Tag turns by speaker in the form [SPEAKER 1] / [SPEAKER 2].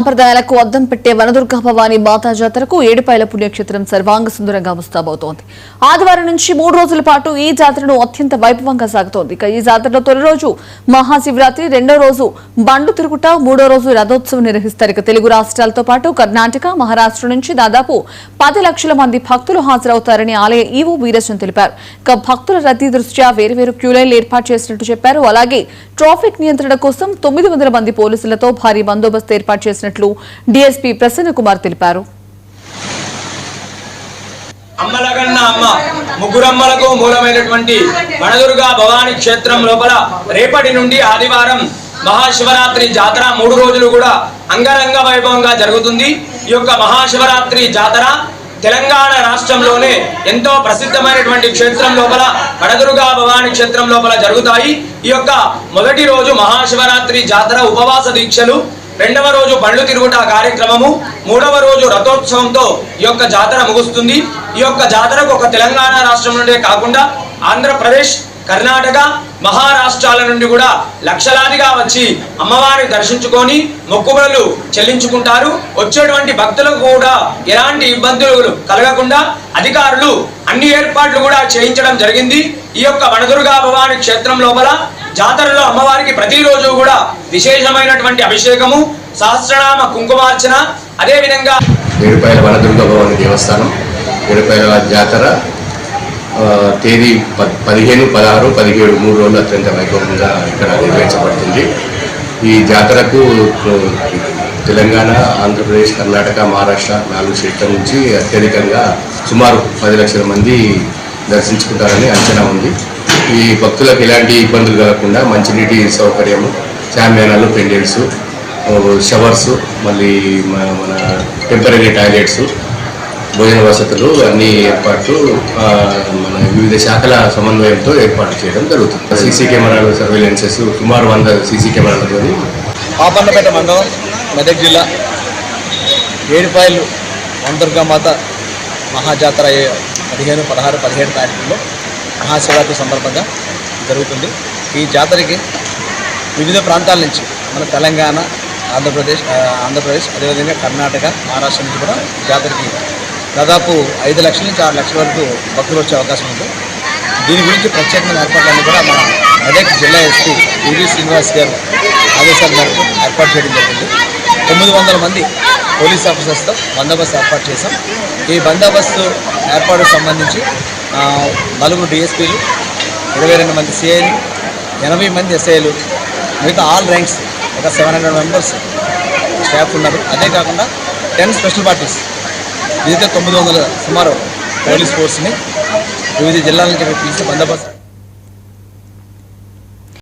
[SPEAKER 1] సంప్రదాయాలకు అద్దం పెట్టే వనదుర్గ భవానీ మాతా జాతరకు ఏడుపాయల పుణ్యక్షేత్రం సర్వాంగ సుందరంగా ముస్తాబవుతోంది. ఆదివారం నుంచి 3 రోజుల పాటు ఈ జాతరను అత్యంత వైభవంగా సాగుతోంది. ఇక ఈ జాతరలో తొలి రోజు మహాశివరాత్రి, రెండో రోజు బండు తిరుగుట, మూడో రోజు రథోత్సవం నిర్వహిస్తారు. ఇక తెలుగు రాష్ట్రాలతో పాటు కర్ణాటక, మహారాష్ట్ర నుంచి దాదాపు 10 లక్షల మంది భక్తులు హాజరవుతారని ఆలయ ఈవో వీరచంద్ తెలిపారు. ఇక భక్తుల రద్దీ దృష్ట్యా వేర్వేరు క్యూలైన్లు ఏర్పాటు చేసినట్టు చెప్పారు. అలాగే ట్రాఫిక్ నియంత్రణ కోసం 900 మంది పోలీసులతో భారీ బందోబస్తు ఏర్పాటు చేసినట్లు డీఎస్పీ ప్రసన్న కుమార్ తెలిపారు.
[SPEAKER 2] అమ్మలగన్న అమ్మ ముగ్గురమ్మలకు మూలమైనటువంటి వనదుర్గ భవానీ క్షేత్రం లోపల రేపటి నుండి ఆదివారం మహాశివరాత్రి జాతర 3 రోజులు కూడా అంగరంగ వైభవంగా జరుగుతుంది. ఈ యొక్క మహాశివరాత్రి జాతర తెలంగాణ రాష్ట్రంలోనే ఎంతో ప్రసిద్ధమైనటువంటి క్షేత్రం లోపల వనదుర్గ భవానీ క్షేత్రం లోపల జరుగుతాయి. ఈ యొక్క మొదటి రోజు మహాశివరాత్రి జాతర ఉపవాస దీక్షలు, రెండవ రోజు బండ్లు తిరుగుట కార్యక్రమము, మూడవ రోజు రథోత్సవంతో ఈ యొక్క జాతర ముగుస్తుంది. ఈ యొక్క జాతరకు ఒక తెలంగాణ రాష్ట్రం నుండే కాకుండా ఆంధ్రప్రదేశ్, కర్ణాటక, మహారాష్ట్రాల నుండి కూడా లక్షలాదిగా వచ్చి అమ్మవారిని దర్శించుకొని మొక్కుబడులు చెల్లించుకుంటారు. వచ్చేటువంటి భక్తులకు కూడా ఎలాంటి ఇబ్బందులు కలగకుండా అధికారులు అన్ని ఏర్పాట్లు కూడా చేయించడం జరిగింది. ఈ యొక్క వనదుర్గ భవానీ క్షేత్రం లోపల జాతరలో అమ్మవారికి ప్రతిరోజు కూడా విశేషమైనటువంటి అభిషేకము, సహస్రనామ కుంకుమార్చన, అదే విధంగా
[SPEAKER 3] ఏడుపాయల వనదుర్గ భవానీ దేవస్థానం ఏడుపాయల జాతర తేదీ 15, 16, 17 3 రోజులు అత్యంత వైభవంగా ఇక్కడ నిర్వహించబడుతుంది. ఈ జాతరకు తెలంగాణ, ఆంధ్రప్రదేశ్, కర్ణాటక, మహారాష్ట్ర 4 స్టేట్ల నుంచి అత్యధికంగా సుమారు 10 లక్షల మంది దర్శించుకుంటారని అంచనా ఉంది. ఈ భక్తులకు ఎలాంటి ఇబ్బందులు కలగకుండా మంచినీటి సౌకర్యము, శామ్యానాలు, పెండెంట్స్, షవర్స్, మళ్ళీ మన టెంపరీ టాయిలెట్స్, భోజన వసతులు అన్ని ఏర్పాట్లు మన వివిధ శాఖల సమన్వయంతో ఏర్పాటు చేయడం జరుగుతుంది. సీసీ కెమెరాలు, సర్వేలెన్సెస్, సుమారు 100 సీసీ కెమెరాలతో
[SPEAKER 4] పాపన్నపేట మండలం, మెదక్ జిల్లా ఏడుపాయలు వనదుర్గామాత మహాజాతర 15, 16, 17 తారీఖుల్లో మహాశివరాత్రి సందర్భంగా జరుగుతుంది. ఈ జాతరకి వివిధ ప్రాంతాల నుంచి మన తెలంగాణ, ఆంధ్రప్రదేశ్ అదేవిధంగా కర్ణాటక, మహారాష్ట్ర నుంచి కూడా జాతరకి దాదాపు 5 లక్షల నుంచి 6 లక్షల వరకు భక్తులు వచ్చే అవకాశం ఉంది. దీని గురించి ప్రత్యేకమైన ఏర్పాట్లన్నీ కూడా మన మెదక్ జిల్లా ఎస్పీ పివి శ్రీనివాస్ గారు ఆదేశాల మేరకు ఏర్పాటు చేయడం జరిగింది. 900 మంది పోలీస్ ఆఫీసర్స్తో బందోబస్తు ఏర్పాటు చేశాం. ఈ బందోబస్తు ఏర్పాటుకు సంబంధించి 4 డిఎస్పీలు, 22 మంది సిఐలు, 80 మంది ఎస్ఐలు, మిగతా ఆల్ ర్యాంక్స్ ఒక 700 మెంబర్స్ స్టాఫ్ ఉన్నారు. అదే కాకుండా 10 స్పెషల్ పార్టీస్, దీంతో 900 సుమారు పోలీస్ ఫోర్స్ని వివిధ జిల్లాల నుంచి పిలిచి బందోబస్తు